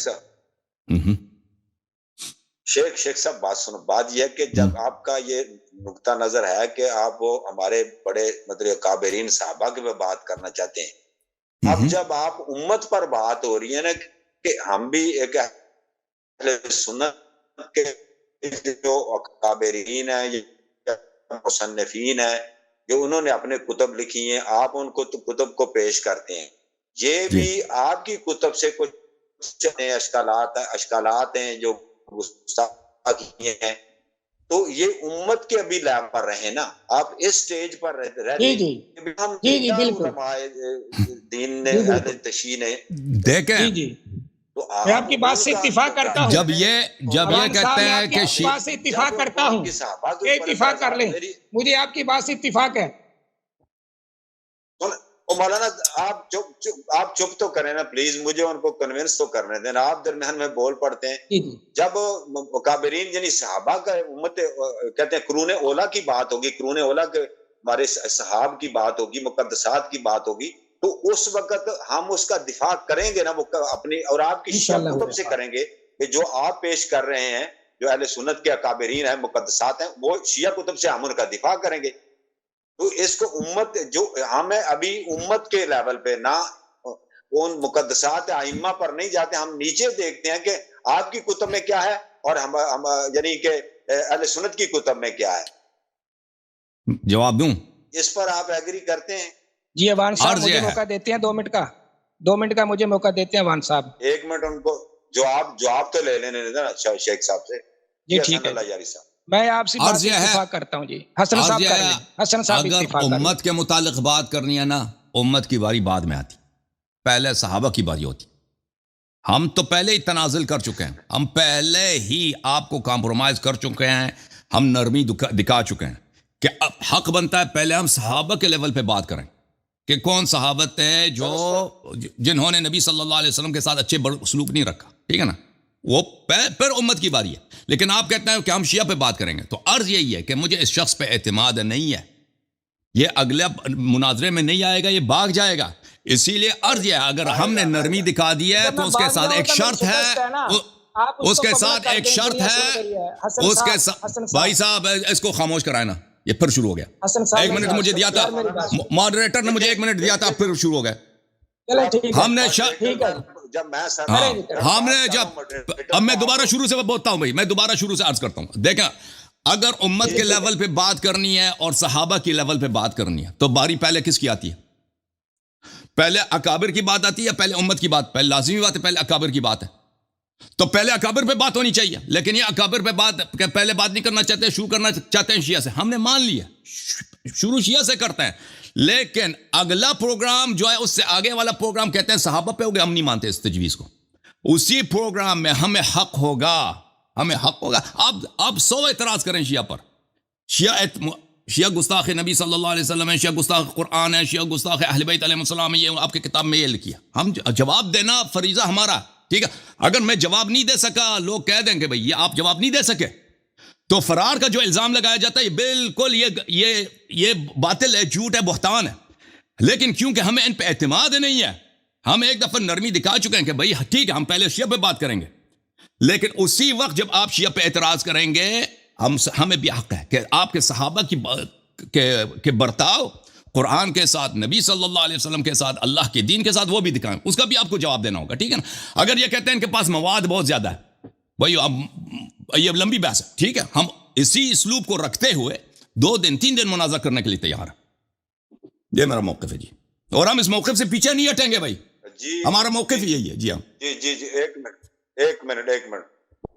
S1: شیخ صاحب بات سنو. بات یہ ہے کہ جب آپ کا یہ نقطہ نظر ہے کہ آپ وہ ہمارے بڑے مطلب کابرین صحابہ کے بات کرنا چاہتے ہیں، اب جب آپ امت پر بات ہو رہی ہے نا کہ ہم بھی ایک اہل سنت کے جو اکابرین ہیں یا مصنفین ہیں جو انہوں نے اپنے کتب لکھی ہیں، آپ ان کو کتب کو پیش کرتے ہیں، یہ بھی آپ کی کتب سے کچھ اشکالات ہیں جو گستاخی ہیں، تو یہ امت کے ابھی لیب پر رہے نا، آپ اس سٹیج پر رہتے دین نے اہل تشیع نے
S2: دیکھیں
S3: میں آپ کی بات سے اتفاق کرتا ہوں،
S2: جب یہ کہتے ہیں کہ
S3: بات سے اتفاق کرتا ہوں کہ اتفاق کر لیں، مجھے آپ کی بات سے اتفاق ہے۔
S1: مولانا آپ چپ تو کریں نا پلیز، مجھے ان کو کنونس تو کرنے دیں، آپ درمیان میں بول پڑتے ہیں۔ جب مکابرین یعنی صحابہ کا امت کہتے ہیں قرون اولا کی بات ہوگی، قرون اولا کے ہمارے صحاب کی بات ہوگی، مقدسات کی بات ہوگی، تو اس وقت ہم اس کا دفاع کریں گے نا، وہ اپنی اور آپ کی شیعہ کتب سے کریں گے کہ جو آپ پیش کر رہے ہیں، جو اہل سنت کے اکابرین ہیں، مقدسات ہیں، وہ شیعہ کتب سے ہم ان کا دفاع کریں گے۔ تو اس کو امت جو ہمیں ابھی امت کے لیول پہ نہ ان مقدسات ائمہ پر نہیں جاتے، ہم نیچے دیکھتے ہیں کہ آپ کی کتب میں کیا ہے اور ہم یعنی کہ اہل سنت کی کتب میں کیا ہے۔
S2: جواب دوں
S1: اس پر آپ ایگری کرتے ہیں؟
S3: جی اوان صاحب مجھے موقع دیتے ہیں 2 منٹ کا، 2 منٹ کا مجھے موقع دیتے ہیں اوان صاحب۔
S1: 1 منٹ ان کو جواب تو لے لینے دینا شیخ صاحب سے۔
S3: جی ٹھیک ہے،
S1: اللہ یاری صاحب
S3: میں آپ سے بات اتفاق کرتا ہوں۔ جی حسن صاحب کر لیں، حسن صاحب
S2: اگر امت کے متعلق بات کرنی ہے نا، امت کی باری بعد میں آتی، پہلے صحابہ کی باری ہوتی۔ ہم تو پہلے ہی تنازل کر چکے ہیں، ہم پہلے ہی آپ کو کمپرومائز کر چکے ہیں، ہم نرمی دکھا چکے ہیں کہ اب حق بنتا ہے پہلے ہم صحابہ کے لیول پہ بات کریں کہ کون صحابت ہے جنہوں نے نبی صلی اللہ علیہ وسلم کے ساتھ اچھے سلوک نہیں رکھا، ٹھیک ہے نا، وہ پھر امت کی باری ہے۔ لیکن آپ کہتے ہیں کہ ہم شیعہ پہ بات کریں گے، تو عرض یہی ہے کہ مجھے اس شخص پہ اعتماد نہیں ہے، یہ اگلے مناظرے میں نہیں آئے گا، یہ بھاگ جائے گا۔ اسی لیے عرض یہ ہے اگر ہم نے نرمی دکھا دی ہے تو اس کے ساتھ ایک شرط ہے، اس کے ساتھ ایک شرط ہے، اس کے ساتھ بھائی صاحب اس کو خاموش کرائے نا، یہ پھر شروع ہو گیا۔ 1 منٹ مجھے دیا تھا ماڈریٹر نے، مجھے 1 منٹ دیا تھا، پھر شروع ہو گیا۔ ہم نے اب میں دوبارہ شروع سے بولتا ہوں بھائی، میں دوبارہ شروع سے عرض کرتا ہوں۔ دیکھیں اگر امت کے لیول پہ بات کرنی ہے اور صحابہ کی لیول پہ بات کرنی ہے تو باری پہلے کس کی آتی ہے؟ پہلے اکابر کی بات آتی ہے یا پہلے امت کی بات؟ پہلے لازمی بات ہے پہلے اکابر کی بات ہے، تو پہلے اکابر پہ بات ہونی چاہیے۔ لیکن یہ اکابر پہ پہلے بات نہیں کرنا چاہتے، شروع کرنا چاہتے ہیں شیعہ سے۔ ہم نے مان لیا شروع شیعہ سے کرتے ہیں، لیکن اگلا پروگرام جو ہے اس سے آگے والا پروگرام کہتے ہیں صحابہ پہ ہو گیا، ہم نہیں مانتے اس تجویز کو۔ اسی پروگرام میں ہمیں حق ہوگا، ہمیں حق ہوگا۔ اب 100 اعتراض کریں شیعہ پر، شیعہ گستاخ نبی صلی اللہ علیہ وسلم ہے، شیعہ گستاخ قرآن ہے، شیعہ گستاخ اہل بیت علیہ السلام ہے، یہ آپ کی کتاب میں یہ لکھی ہے۔ ہم جواب دینا فریضہ ہمارا، ٹھیک ہے۔ اگر میں جواب نہیں دے سکا، لوگ کہہ دیں کہ بھئی یہ آپ جواب نہیں دے سکے، تو فرار کا جو الزام لگایا جاتا ہے یہ بالکل یہ باطل ہے، جھوٹ ہے، بہتان ہے۔ لیکن کیونکہ ہمیں ان پہ اعتماد نہیں ہے، ہم ایک دفعہ نرمی دکھا چکے ہیں کہ بھئی ٹھیک ہے ہم پہلے شیعہ پہ بات کریں گے، لیکن اسی وقت جب آپ شیعہ پہ اعتراض کریں گے ہمیں بھی حق ہے کہ آپ کے صحابہ کے برتاؤ قرآن کے ساتھ، نبی صلی اللہ علیہ وسلم کے ساتھ، اللہ کے دین کے ساتھ وہ بھی دکھائیں، اس کا بھی آپ کو جواب دینا ہوگا، ٹھیک ہے نا۔ اگر یہ کہتے ہیں ان کے پاس مواد بہت زیادہ ہے، بھئی یہ لمبی بحث ہے، ٹھیک ہے، ہم اسی اسلوب کو رکھتے ہوئے 2 دن 3 دن مناظرہ کرنے کے لیے تیار ہیں۔ یہ میرا موقف ہے جی، اور ہم اس موقف سے پیچھے نہیں ہٹیں گے بھائی، ہمارا موقف یہی ہے۔ جی ہاں
S1: جی 1 منٹ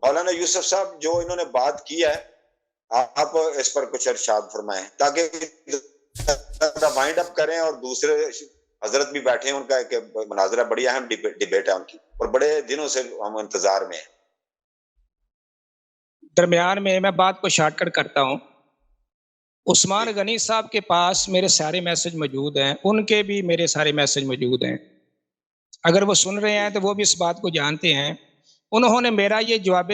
S1: مولانا یوسف صاحب جو انہوں نے بات کی ہے، آپ اس پر کچھ ارشاد فرمائیں تاکہ وائنڈ اپ کریں، اور دوسرے حضرت بھی بیٹھے ہیں، ان کا ایک مناظرہ بڑی اہم ڈیبیٹ ہے ان کی، اور بڑے دنوں سے ہم انتظار میں ہیں۔
S3: درمیان میں بات کو شارٹ کٹ کرتا ہوں۔ عثمان غنی صاحب کے پاس میرے سارے میسج موجود ہیں، ان کے بھی میرے سارے میسج موجود ہیں، اگر وہ سن رہے ہیں تو وہ بھی اس بات کو جانتے ہیں۔ انہوں نے میرا یہ جواب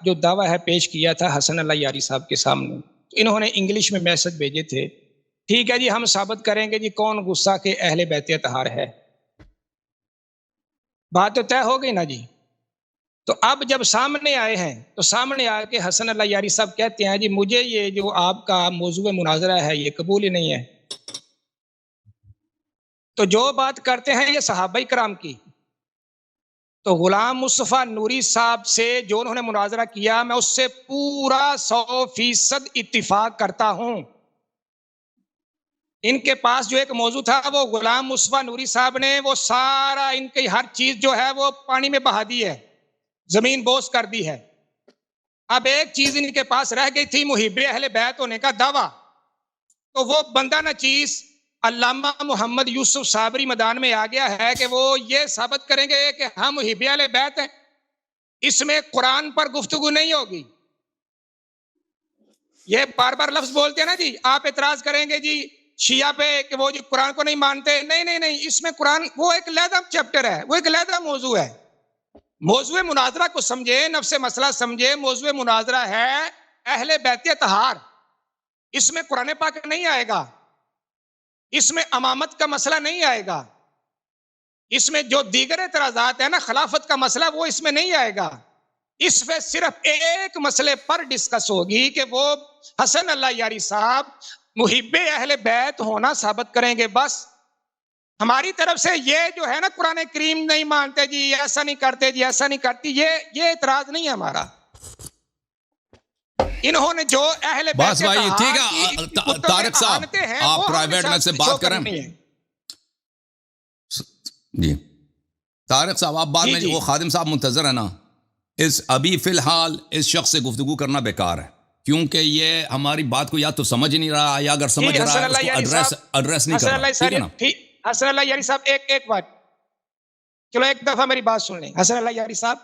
S3: جو دعویٰ ہے پیش کیا تھا حسن اللہ یاری صاحب کے سامنے، انہوں نے انگلش میں میسج بھیجے تھے، ٹھیک ہے جی ہم ثابت کریں گے جی کون غصہ کے اہل بیت اطہار ہے، بات تو طے ہو گئی نا جی۔ تو اب جب سامنے آئے ہیں تو سامنے آ کے حسن اللہ یاری صاحب کہتے ہیں جی مجھے یہ جو آپ کا موضوع مناظرہ ہے یہ قبول ہی نہیں ہے۔ تو جو بات کرتے ہیں یہ صحابہ کرام کی، تو غلام مصطفیٰ نوری صاحب سے جو انہوں نے مناظرہ کیا میں اس سے پورا 100% اتفاق کرتا ہوں. ان کے پاس جو ایک موضوع تھا وہ غلام مصطفیٰ نوری صاحب نے وہ سارا ان کی ہر چیز جو ہے وہ پانی میں بہا دی ہے, زمین بوس کر دی ہے. اب ایک چیز ان کے پاس رہ گئی تھی, محب اہل بیت ہونے کا دعویٰ. تو وہ بندہ نہ چیز علامہ محمد یوسف صابری میدان میں آ گیا ہے کہ وہ یہ ثابت کریں گے کہ ہم محب اہل بیت ہیں. اس میں قرآن پر گفتگو نہیں ہوگی. یہ بار بار لفظ بولتے ہیں نا جی, آپ اعتراض کریں گے جی شیعہ پہ کہ وہ جو قرآن کو نہیں مانتے. نہیں, اس میں قرآن وہ ایک علیحدہ چیپٹر ہے, وہ ایک علیحدہ موضوع ہے. موضوع مناظرہ کو سمجھے, نفس مسئلہ سمجھے. موضوع مناظرہ ہے اہل بیت طہار. اس میں قرآن پاک نہیں آئے گا, اس میں امامت کا مسئلہ نہیں آئے گا, اس میں جو دیگر اعتراضات ہیں نا خلافت کا مسئلہ وہ اس میں نہیں آئے گا. اس میں صرف ایک مسئلے پر ڈسکس ہوگی کہ وہ حسن اللہ یاری صاحب محب اہل بیت ہونا ثابت کریں گے. بس ہماری طرف سے یہ جو ہے نا قرآن کریم نہیں مانتے جی, ایسا نہیں کرتے جی, ایسا نہیں کرتی, یہ اعتراض نہیں ہے ہمارا. انہوں نے جو اہل بیت
S2: بس بھائی ٹھیک ہے. طارق صاحب آپ پرائیویٹ میں سے بات کریں. جی طارق صاحب آپ بعد میں وہ خادم صاحب منتظر ہے نا, ابھی فی الحال اس شخص سے گفتگو کرنا بیکار ہے, کیونکہ یہ ہماری بات کو یا تو سمجھ نہیں رہا یا اگر سمجھ رہا ہے اس کو ایڈریس نہیں کر رہا. ٹھیک ہے نا
S3: حسن اللہ یاری صاحب, ایک بات, چلو ایک دفعہ میری بات سن لیں. حسن اللہ یاری صاحب,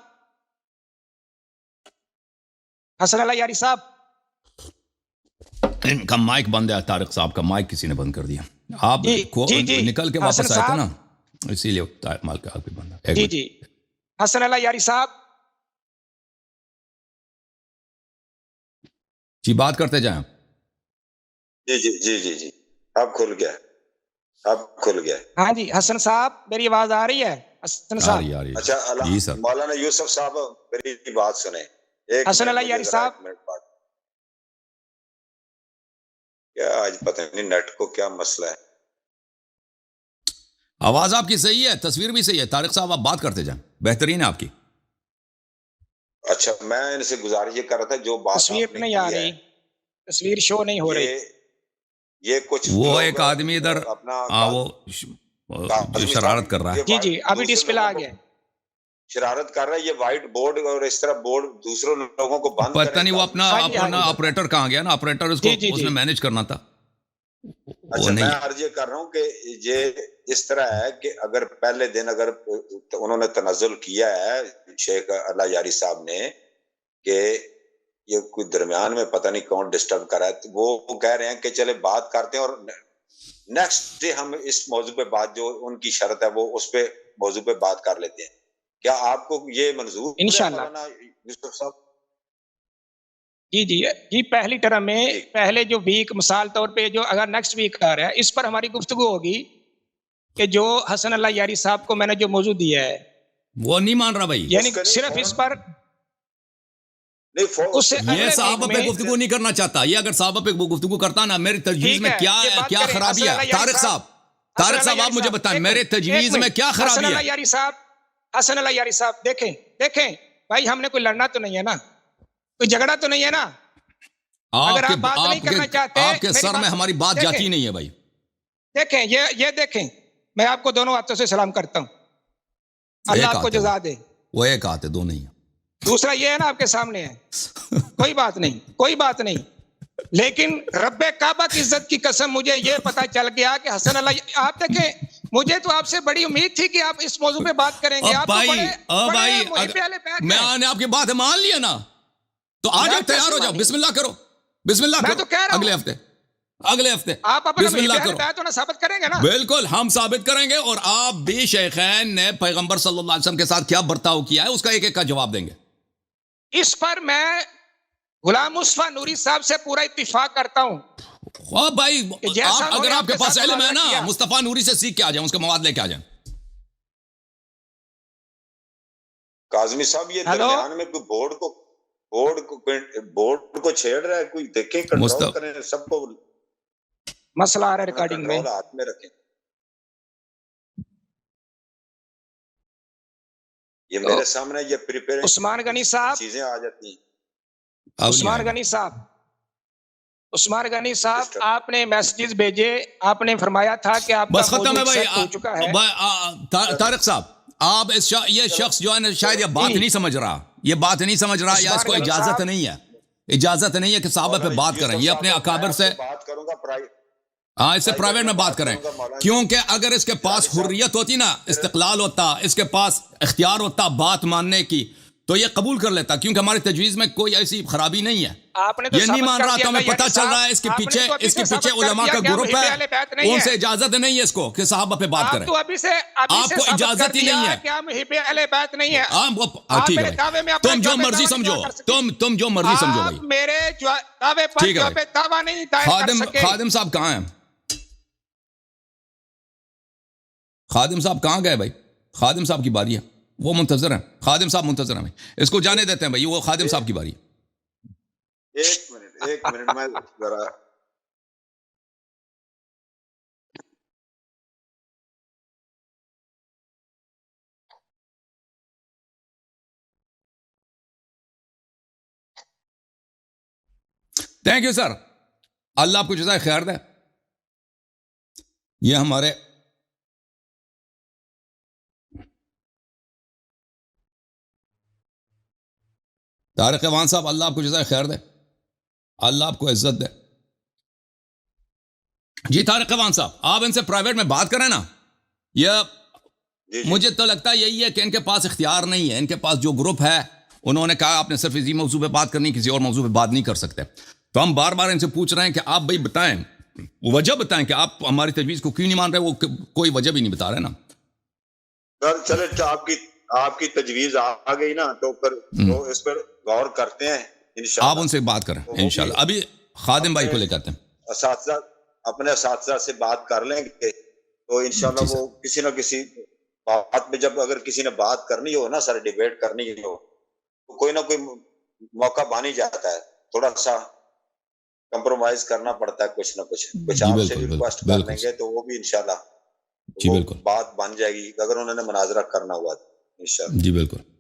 S3: حسن اللہ یاری صاحب,
S2: ان کا مائک بند ہے. طارق صاحب کا مائک کسی نے بند کر دیا. آپ نکل کے واپس آئے تھے نا, اسی لیے مائک آپ بھی بند ہے.
S3: جی حسن اللہ یاری صاحب
S2: جی بات کرتے جائیں.
S1: جی اب کھل گیا, ہاں
S3: جی حسن صاحب میری آواز آ رہی ہے؟ حسن صاحب
S1: اچھا جی سر. مولانا یوسف صاحب میری بات سنیں.
S3: حسن اللہ یاری صاحب
S1: کیا آج پتہ نہیں نیٹ کو کیا مسئلہ ہے.
S2: آواز آپ کی صحیح ہے, تصویر بھی صحیح ہے. طارق صاحب آپ بات کرتے جائیں, بہترین ہے آپ کی.
S1: اچھا میں ان سے گزارش یہ کر رہا تھا جو بات
S3: تصویر نہیں آ رہی, تصویر شو نہیں ہو رہی.
S1: یہ کچھ
S2: وہ ایک آدمی ادھر وہ جو شرارت کر رہا ہے.
S3: جی ابھی ڈسپلے آ گیا.
S1: شرارت کر رہا ہے یہ وائٹ بورڈ اور اس طرح بورڈ دوسروں لوگوں کو بند
S2: پتہ نہیں وہ اپنا آپریٹر کہاں گیا نا, آپریٹر اس کو اس نے مینج کرنا تھا.
S1: اچھا میں عرض یہ کر رہا ہوں کہ یہ اس طرح ہے کہ اگر پہلے دن اگر انہوں نے تنزل کیا ہے شیخ اللہ یاری صاحب نے کہ یہ کوئی درمیان میں پتہ نہیں کون ڈسٹرب کر رہا ہے, وہ کہہ رہے ہیں کہ چلے بات کرتے ہیں اور نیکسٹ ڈے ہم اس موضوع پہ بات جو ان کی شرط ہے وہ اس پہ موضوع پہ بات کر لیتے ہیں. کیا آپ کو یہ منظور
S3: انشاءاللہ
S1: یوسف صاحب؟
S3: جی پہلی ٹرم میں پہلے جو ویک مثال طور پہ جو اگر نیکسٹ ویک آ رہا ہے اس پر ہماری گفتگو ہوگی کہ جو حسن اللہ یاری صاحب کو میں نے جو موضوع دیا ہے
S2: وہ نہیں مان رہا بھائی,
S3: یعنی صرف اس پر
S2: یہ صحابہ پہ گفتگو نہیں کرنا چاہتا. یہ اگر صحابہ پہ گفتگو کرتا نا میری تجویز میں کیا خرابی ہے. طارق صاحب آپ مجھے بتائیں میرے تجویز میں کیا خرابی ہے.
S3: حسن اللہ یاری صاحب دیکھیں بھائی, ہم نے کوئی لڑنا تو نہیں ہے نا, کوئی جھگڑا تو نہیں ہے نا. اگر آپ بات نہیں کرنا چاہتے
S2: آپ کے سر میں ہماری بات جاتی نہیں ہے بھائی.
S3: دیکھیں یہ دیکھیں, میں آپ کو دونوں ہاتھوں سے سلام کرتا ہوں, اللہ آپ کو جزا دے.
S2: وہ ایک ہاتھ ہے, دو نہیں ہے.
S3: دوسرا یہ ہے نا آپ کے سامنے ہے, کوئی بات نہیں. لیکن رب کعبہ کی عزت کی قسم مجھے یہ پتا چل گیا کہ حسن اللہ, آپ دیکھیں مجھے تو آپ سے بڑی امید تھی کہ آپ اس موضوع پہ بات کریں گے.
S2: بھائی میں نے آپ کی بات مان لیا نا, تو آ جاؤ, تیار ہو جاؤ, بسم اللہ کرو, بسم اللہ کرو. اگلے ہفتے
S3: آپ بسم اللہ کرو, ثابت کریں گے نا.
S2: بالکل ہم ثابت کریں گے, اور آپ بھی شیخین نے پیغمبر صلی اللہ علیہ وسلم کے ساتھ کیا برتاؤ کیا ہے اس کا ایک ایک کا جواب دیں گے.
S3: اس پر میں غلام مصطفیٰ نوری صاحب سے پورا اتفاق کرتا ہوں.
S2: بھائی اگر آپ کے پاس علم ہے نا, مصطفیٰ نوری سے سیکھ کے آ جائیں, اس کے مواد لے کے آ جائیں.
S1: کاظمی صاحب یہ درمیان میں کوئی بورڈ کو چھیڑ رہا ہے, کوئی دیکھیں کنٹرول کریں, سب کو
S3: مسئلہ آ رہا ہے ریکارڈنگ میں,
S1: ہاتھ میں رکھیں. یہ میرے سامنے یہ پریپیئر
S3: عثمان غنی صاحب
S1: چیزیں آ جاتی ہیں.
S3: عثمان غنی صاحب آپ نے میسیجز بھیجے, آپ نے فرمایا تھا کہ آپ
S2: بس
S3: کا
S2: ختم ہے
S3: موضوع
S2: بھائی.
S3: ایکسپٹ ہو چکا ہے.
S2: طارق صاحب آپ یہ شخص جو ہے نا شاید یہ بات نہیں سمجھ رہا, یہ بات نہیں سمجھ رہا, یا اس کو اجازت نہیں ہے, اجازت نہیں ہے کہ صحابہ پہ بات کریں. یہ اپنے اکابر سے
S1: بات کروں گا,
S2: ہاں اس سے پرائیویٹ میں بات کریں, کیونکہ اگر اس کے پاس حریت ہوتی نا, استقلال ہوتا, اس کے پاس اختیار ہوتا بات ماننے کی, تو یہ قبول کر لیتا, کیونکہ ہماری تجویز میں کوئی ایسی خرابی نہیں ہے. یہ نہیں مان رہا, تو ہمیں پتہ چل رہا ہے اس کے پیچھے علماء کا گروپ ہے, ان سے اجازت نہیں ہے اس کو کہ صحابہ پہ بات کریں. آپ کو اجازت ہی نہیں ہے. ٹھیک ہے بھائی, تم جو مرضی سمجھو, تم جو مرضی سمجھو بھائی.
S3: میرے دعوے پر
S2: ٹھیک ہے
S3: جو دعویٰ نہیں دائر کر سکے.
S2: خادم صاحب کہاں ہیں؟ خادم صاحب کہاں گئے بھائی؟ خادم صاحب کی باری ہے, وہ منتظر ہیں. خادم صاحب منتظر ہیں بھائی, اس کو جانے دیتے ہیں بھائی, وہ خادم صاحب کی باری ہے.
S1: ایک منٹ میں ذرا
S2: تھینک یو سر, اللہ آپ کو جزائے خیر دے. یہ ہمارے طارق وان صاحب, اللہ آپ کو جزائے خیر دے, اللہ آپ کو عزت دے. جی طارق وان صاحب, آپ ان سے پرائیویٹ میں بات کریں نا. یہ مجھے تو لگتا ہے یہی ہے کہ ان کے پاس اختیار نہیں ہے. ان کے پاس جو گروپ ہے, انہوں نے کہا آپ نے صرف اسی موضوع پہ بات کرنی, کسی اور موضوع پہ بات نہیں کر سکتے. تو ہم بار بار ان سے پوچھ رہے ہیں کہ آپ بھائی بتائیں, وجہ بتائیں کہ آپ ہماری تجویز کو کیوں نہیں مان رہے. وہ کوئی وجہ بھی نہیں بتا رہے نا.
S1: چلے آپ کی تجویز آ گئی نا, تو پھر وہ اس پر غور کرتے ہیں انشاءاللہ.
S2: آپ ان سے بات کریں انشاءاللہ. ابھی خادم بھائی کو لے کرتے ہیں.
S1: اساتذہ اپنے اساتذہ سے بات کر لیں گے تو انشاءاللہ وہ کسی نہ کسی بات میں, جب اگر کسی نے بات کرنی ہو نا سر, ڈیبیٹ کرنی ہو, تو کوئی نہ کوئی موقع بن ہی جاتا ہے. تھوڑا سا کمپرومائز کرنا پڑتا ہے, کچھ نہ کچھ آپ سے بھی ریکویسٹ کر لیں گے تو وہ بھی انشاءاللہ بات بن جائے گی, اگر انہوں نے مناظرہ کرنا ہوا انشاءاللہ.
S2: جی بالکل.